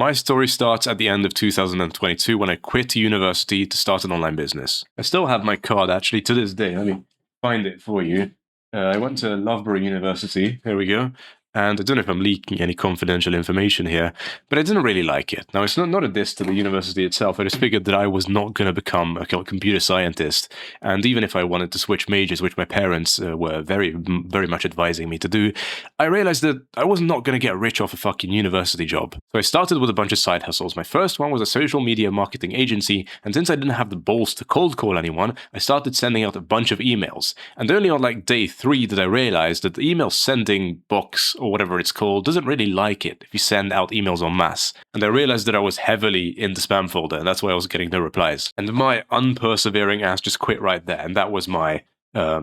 My story starts at the end of 2022 when I quit university to start an online business. I still have my card actually to this day. Let me find it for you. I went to Loughborough University. Here we go. And I don't know if I'm leaking any confidential information here, but I didn't really like it. Now, it's not a diss to the university itself. I just figured that I was not going to become a computer scientist. And even if I wanted to switch majors, which my parents were very much advising me to do, I realized that I was not going to get rich off a fucking university job. So I started with a bunch of side hustles. My first one was a social media marketing agency, and since I didn't have the balls to cold call anyone, I started sending out a bunch of emails. And only on like day 3 did I realize that the email sending box, or whatever it's called, doesn't really like it if you send out emails en masse. And I realized that I was heavily in the spam folder, and that's why I was getting no replies. And my unpersevering ass just quit right there, and that was my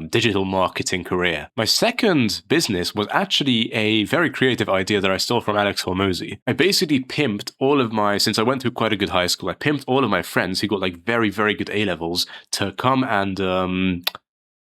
digital marketing career. My second business was actually a very creative idea that I stole from Alex Hormozy. I basically pimped all of my, since I went through quite a good high school, I pimped all of my friends who got like very good A-levels to come and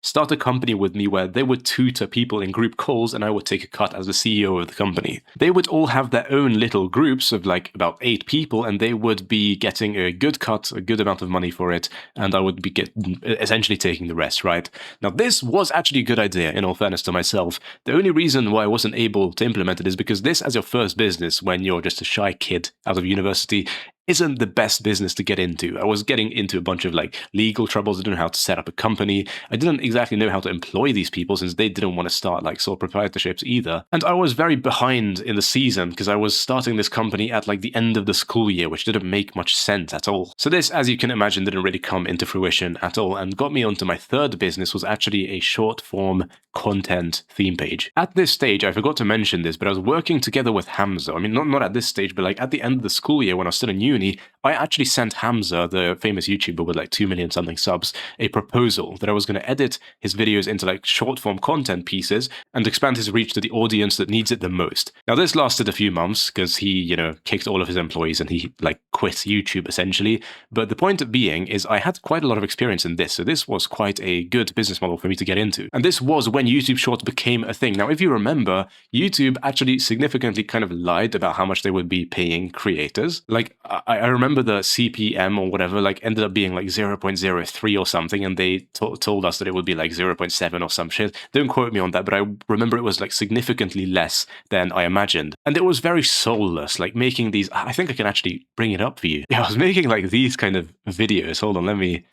start a company with me where they would tutor people in group calls and I would take a cut as the CEO of the company. They would all have their own little groups of like about 8 people and they would be getting a good cut, a good amount of money for it, and I would be essentially taking the rest, right? Now this was actually a good idea in all fairness to myself. The only reason why I wasn't able to implement it is because this as your first business when you're just a shy kid out of university isn't the best business to get into. I was getting into a bunch of like legal troubles. I didn't know how to set up a company. I didn't exactly know how to employ these people since they didn't want to start like sole proprietorships either. And I was very behind in the season because I was starting this company at like the end of the school year, which didn't make much sense at all. So this, as you can imagine, didn't really come into fruition at all and got me onto my third business, was actually a short form content theme page. At this stage, I forgot to mention this, but I was working together with Hamza. I mean, not at this stage, but like at the end of the school year when I was still in uni, I actually sent Hamza, the famous YouTuber with like 2 million something subs, a proposal that I was going to edit his videos into like short form content pieces and expand his reach to the audience that needs it the most. Now this lasted a few months because he, kicked all of his employees and he like quit YouTube essentially. But the point being is I had quite a lot of experience in this. So this was quite a good business model for me to get into. And this was when YouTube Shorts became a thing. Now, if you remember, YouTube actually significantly kind of lied about how much they would be paying creators. Like I remember the CPM or whatever, like ended up being like 0.03 or something. And they told us that it would be like 0.7 or some shit. Don't quote me on that, but I remember it was like significantly less than I imagined. And it was very soulless, like making these, I think I can actually bring it up for you. Yeah, I was making like these kind of videos. Hold on, let me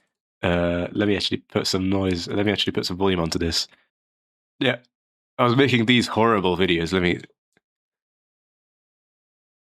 actually put some noise. Let me actually put some volume onto this. Yeah, I was making these horrible videos.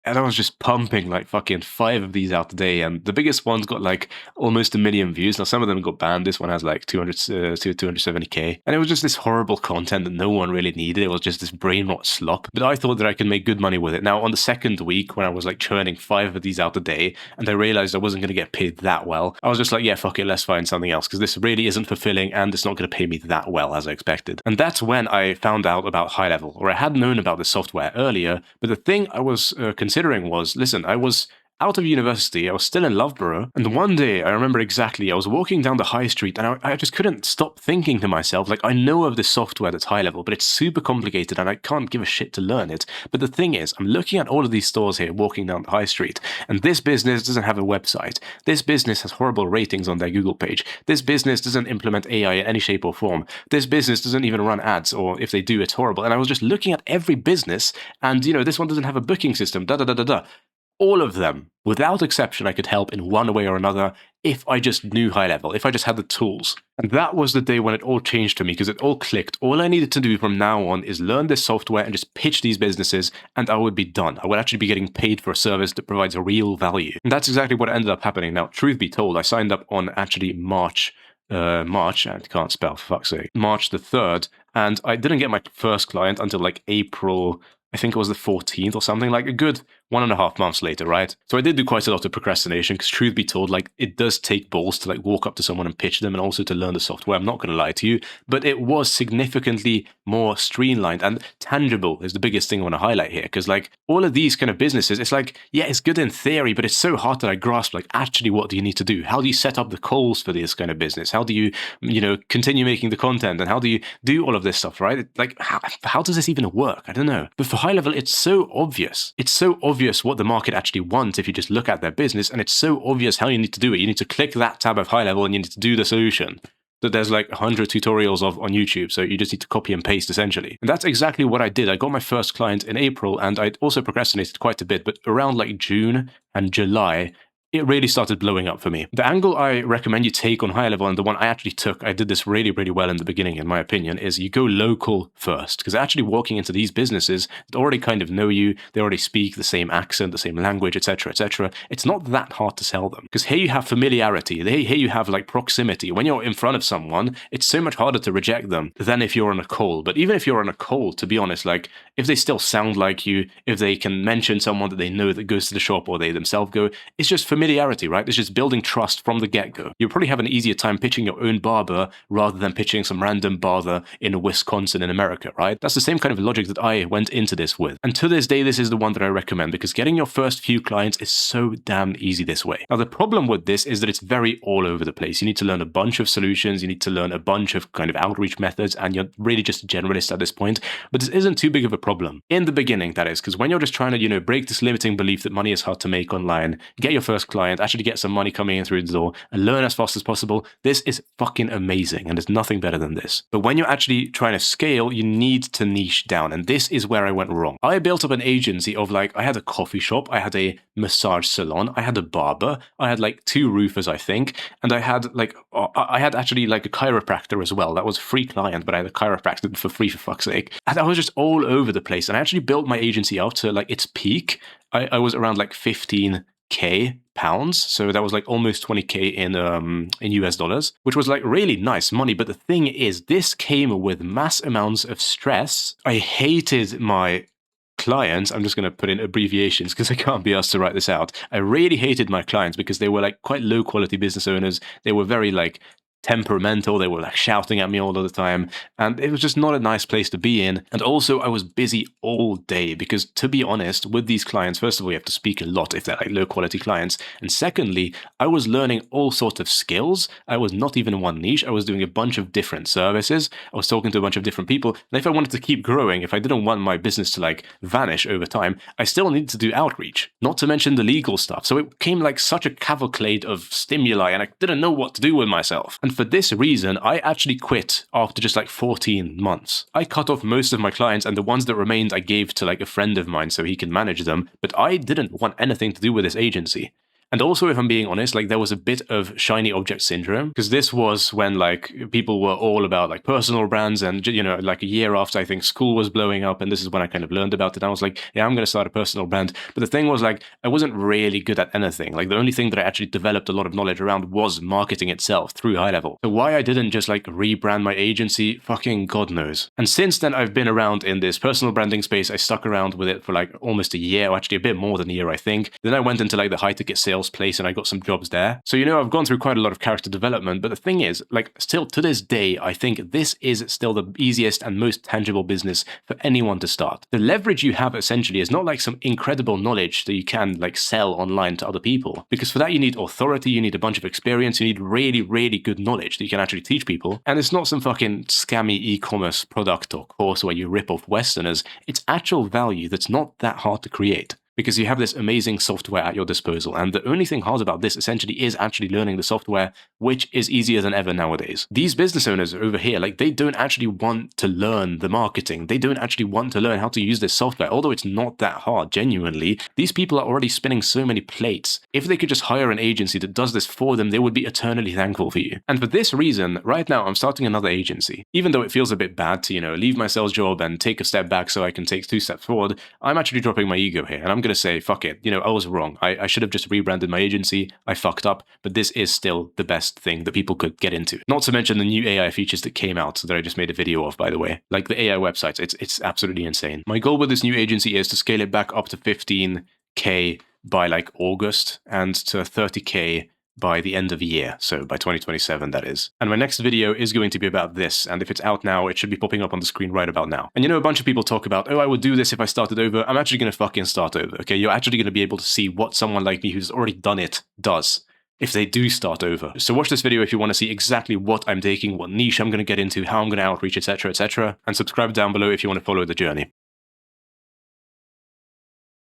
And I was just pumping like fucking 5 of these out a day, and the biggest one's got like almost 1 million views. Now some of them got banned. This one has like 270k, and it was just this horrible content that no one really needed. It was just this brain rot slop. But I thought that I could make good money with it. Now on the second week, when I was like churning 5 of these out a day, and I realized I wasn't going to get paid that well, I was just like, yeah, fuck it, let's find something else because this really isn't fulfilling, and it's not going to pay me that well as I expected. And that's when I found out about HighLevel, or I had known about the software earlier. But the thing I was considering was, listen, I was out of university, I was still in Loughborough, and one day, I remember exactly, I was walking down the high street and I just couldn't stop thinking to myself, like, I know of this software that's HighLevel, but it's super complicated and I can't give a shit to learn it. But the thing is, I'm looking at all of these stores here walking down the high street, and this business doesn't have a website. This business has horrible ratings on their Google page. This business doesn't implement AI in any shape or form. This business doesn't even run ads, or if they do, it's horrible. And I was just looking at every business, and, this one doesn't have a booking system, da-da-da-da-da. All of them, without exception, I could help in one way or another if I just knew HighLevel, if I just had the tools. And that was the day when it all changed for me, because it all clicked. All I needed to do from now on is learn this software and just pitch these businesses, and I would be done. I would actually be getting paid for a service that provides a real value. And that's exactly what ended up happening. Now, truth be told, I signed up on actually March, I can't spell, for fuck's sake, March the 3rd, and I didn't get my first client until like April, I think it was the 14th or something, like a good 1.5 months later, right? So I did do quite a lot of procrastination because truth be told, like it does take balls to like walk up to someone and pitch them and also to learn the software. I'm not going to lie to you, but it was significantly more streamlined and tangible is the biggest thing I want to highlight here. Because like all of these kind of businesses, it's like, yeah, it's good in theory, but it's so hard that I grasp like actually what do you need to do? How do you set up the calls for this kind of business? How do you, continue making the content, and how do you do all of this stuff, right? Like how does this even work? I don't know. But for HighLevel, it's so obvious. It's so obvious obvious what the market actually wants if you just look at their business, and it's so obvious how you need to do it. You need to click that tab of high level and you need to do the solution that there's like 100 tutorials of on YouTube. So you just need to copy and paste essentially. And that's exactly what I did. I got my first client in April, and I'd also procrastinated quite a bit, but around like June and July, it really started blowing up for me. The angle I recommend you take on high level, and the one I actually took, I did this really, really well in the beginning, in my opinion, is you go local first. Because actually walking into these businesses that already kind of know you, they already speak the same accent, the same language, etc., etc. It's not that hard to sell them. Because here you have familiarity, here you have like proximity. When you're in front of someone, it's so much harder to reject them than if you're on a call. But even if you're on a call, to be honest, like if they still sound like you, if they can mention someone that they know that goes to the shop or they themselves go, it's just familiarity, right? It's just building trust from the get-go. You'll probably have an easier time pitching your own barber rather than pitching some random barber in Wisconsin in America, right? That's the same kind of logic that I went into this with. And to this day, this is the one that I recommend because getting your first few clients is so damn easy this way. Now, the problem with this is that it's very all over the place. You need to learn a bunch of solutions. You need to learn a bunch of kind of outreach methods, and you're really just a generalist at this point. But this isn't too big of a problem. In the beginning, that is, because when you're just trying to, break this limiting belief that money is hard to make online, get your first client, actually get some money coming in through the door, and learn as fast as possible, this is fucking amazing, and there's nothing better than this. But when you're actually trying to scale, you need to niche down, and this is where I went wrong. I built up an agency of I had a coffee shop, I had a massage salon, I had a barber, I had 2 roofers, I think, and I had actually a chiropractor as well. That was a free client, but I had a chiropractor for free, for fuck's sake. And I was just all over the place, and I actually built my agency out to its peak. I was around 15K pounds, so that was almost 20K in US dollars, which was really nice money. But the thing is, this came with mass amounts of stress. I hated my clients. I'm just going to put in abbreviations because I can't be asked to write this out. I really hated my clients because they were quite low quality business owners. They were very temperamental. They were shouting at me all of the time, and it was just not a nice place to be in. And also I was busy all day because, to be honest, with these clients, first of all, you have to speak a lot if they're low quality clients, and secondly, I was learning all sorts of skills. I was not even in one niche. I was doing a bunch of different services. I was talking to a bunch of different people, and if I wanted to keep growing, if I didn't want my business to vanish over time, I still needed to do outreach, not to mention the legal stuff. So it came such a cavalcade of stimuli, and I didn't know what to do with myself. And for this reason, I actually quit after just 14 months. I cut off most of my clients, and the ones that remained I gave to a friend of mine so he can manage them, but I didn't want anything to do with this agency. And also, if I'm being honest, there was a bit of shiny object syndrome, because this was when people were all about personal brands, and a year after I think school was blowing up, and this is when I kind of learned about it. I was yeah, I'm going to start a personal brand. But the thing was I wasn't really good at anything. The only thing that I actually developed a lot of knowledge around was marketing itself through high level. So why I didn't just rebrand my agency, fucking God knows. And since then, I've been around in this personal branding space. I stuck around with it for almost a year, or actually a bit more than a year, I think. Then I went into the high ticket sales place, and I got some jobs there. So I've gone through quite a lot of character development, but the thing is, still to this day, I think this is still the easiest and most tangible business for anyone to start. The leverage you have essentially is not some incredible knowledge that you can sell online to other people, because for that you need authority, you need a bunch of experience, you need really, really good knowledge that you can actually teach people. And it's not some fucking scammy e-commerce product or course where you rip off Westerners. It's actual value that's not that hard to create, because you have this amazing software at your disposal. And the only thing hard about this essentially is actually learning the software, which is easier than ever nowadays. These business owners over here, they don't actually want to learn the marketing. They don't actually want to learn how to use this software, although it's not that hard, genuinely. These people are already spinning so many plates. If they could just hire an agency that does this for them, they would be eternally thankful for you. And for this reason, right now, I'm starting another agency. Even though it feels a bit bad to, leave my sales job and take a step back so I can take 2 steps forward, I'm actually dropping my ego here, and I'm going to say, fuck it, I was wrong. I should have just rebranded my agency. I fucked up, but this is still the best thing that people could get into. Not to mention the new AI features that came out that I just made a video of, by the way. The AI websites, it's absolutely insane. My goal with this new agency is to scale it back up to 15K by August, and to 30K by the end of the year, so by 2027, that is. And my next video is going to be about this, and if it's out now, it should be popping up on the screen right about now. And a bunch of people talk about, oh, I would do this if I started over. I'm actually going to fucking start over, okay? You're actually going to be able to see what someone like me who's already done it does if they do start over. So watch this video if you want to see exactly what I'm taking, what niche I'm going to get into, how I'm going to outreach, etc., etc. And subscribe down below if you want to follow the journey.